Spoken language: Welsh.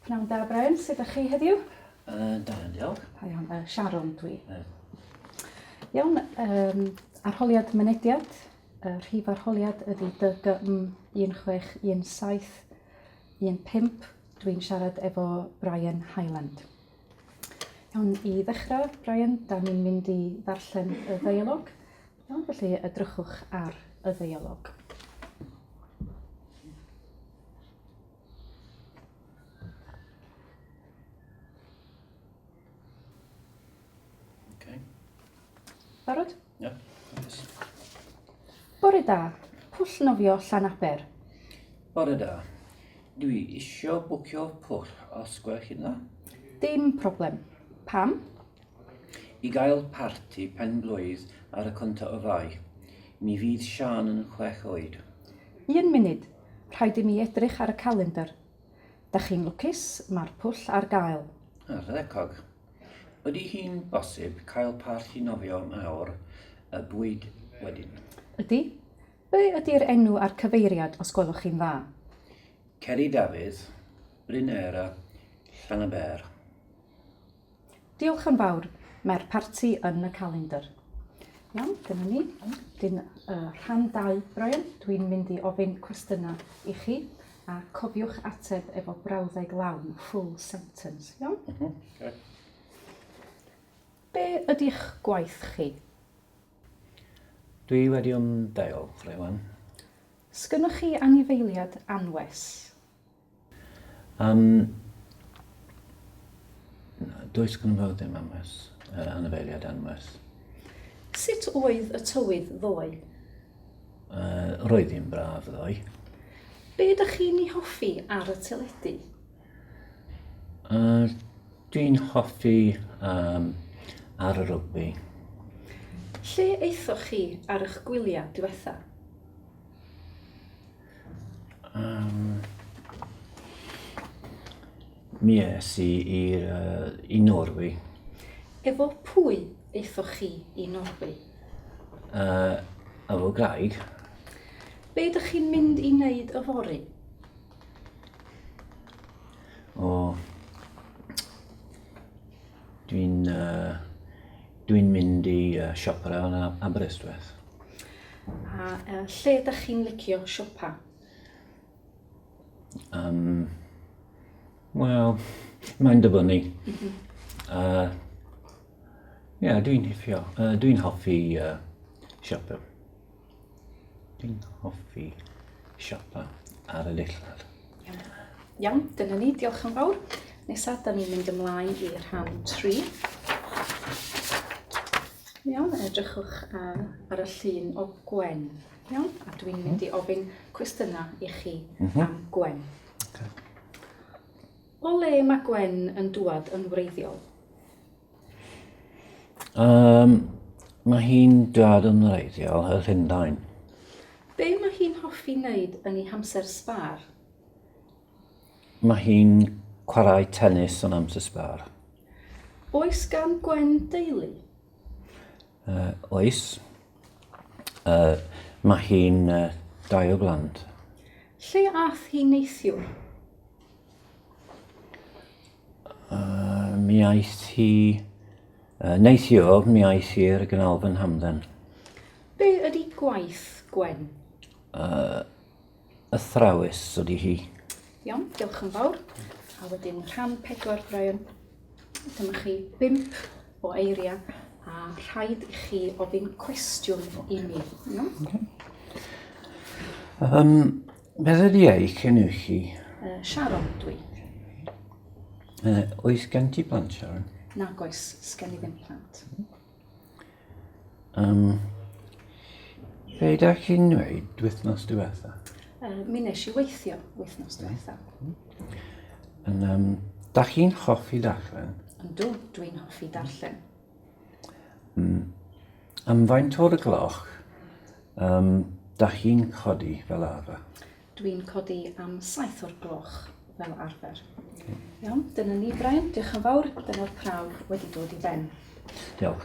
Pnawn da, Brian. Sut ydych chi heddiw? Da, diolch. Iawn, Sharon dwi. Iawn, arholiad mynediad. Rhif arholiad ydy DGM 161715. Dwi'n siarad efo Brian Highland. Iawn, i ddechrau, Brian, da ni'n mynd i ddarllen y ddeialog. Iawn, felly edrychwch ar y ddeialog. Barod? Ie. Bore da, pwll nofio Llanaber. Bore da. Dwi isio bwcio pwll os gwelwch chi dda. Dim problem. Pam? I gael parti pen blwydd ar y cynta o fai. Mi fydd Sian yn 6 oed. 1 munud. Rhaid i mi edrych ar y calendar. Da chi'n lwcus, mae'r pwll ar gael. Redecog. Ydy hi'n bosib cael parti nofio mawr y bwyd wedyn? Ydy? Be ydy'r enw a'r cyfeiriad os gwelwch chi'n dda? Ceri Dafydd, Brynera, Llanaber. Diolch yn fawr. Mae'r parti yn y calendar. Iawn, dyna ni. Dyn rhan 2, Brian. Dwi'n mynd i ofyn cwestiynau i chi. A cofiwch ateb efo brawddeg lawn, full sentence. Iawn? Okay. Be ydych gwaith chi? Dwi wedi ymddeol, Frewan. Sgynnwch chi anifeiliad anwes? Does gynnu fo ddim anifeiliad anwes. Sut oedd y tywydd ddoe? Roedd hi'n braf ddoe. Be ydych chi'n ei hoffi ar y teledu? Dwi'n hoffi ar y rygbi. Lle eithoch chi ar eich gwyliau diwetha? Mi es i Norwy. Efo pwy eithoch chi i Norwy? Efo graig. Be ydych chi'n mynd i wneud y fory? Dwi'n mynd i siopa yn Aberystwyth. A lle ydych chi'n licio siopa? Wel, mae'n dibynnu. Dwi'n hoffi siopa. Dwi'n hoffi siopa ar y dillad. Iawn, dyna ni, diolch yn fawr. Nesaf, da ni'n mynd ymlaen i rhan 3. Iawn, edrychwch ar y llun o Gwen. Iawn, a dwi'n mynd i ofyn cwestiynau i chi am Gwen. Okay. O le mae Gwen yn dŵad yn wreiddiol? Mae hi'n dŵad yn wreiddiol y Llundain. Be mae hi'n hoffi wneud yn ei hamser sbar? Mae hi'n chwarae tennis yn amser sbar. Oes gan Gwen deulu? Oes. Mae hi'n 2 o blant. Lle ath hi neithiwr? Mi aeth hi neithio, mi aeth i'r Ganolfan Hamdden. Be ydy gwaith Gwen? Athrawes ydy hi. Iawn, diolch yn fawr. A wedyn rhan 4, Brian. Dyma chi 5 o eiriau a rhaid i chi ofyn cwestiwn i mi. Beth ydy eich enw chi? Sharon dwi. Oes gen ti plant, Sharon? Nag oes, sgen i ddim plant. Be da chi'n dweud wythnos diwetha? Mi nes i weithio wythnos diwetha. Da chi'n hoffi darllen? Yndw, dwi'n hoffi darllen. Am faint o'r gloch, da chi'n codi fel arfer? Dwi'n codi am 7 o'r gloch fel arfer. Iawn, dyna ni, Brian. Diolch yn fawr. Dyna'r prawf wedi dod i ben. Diolch.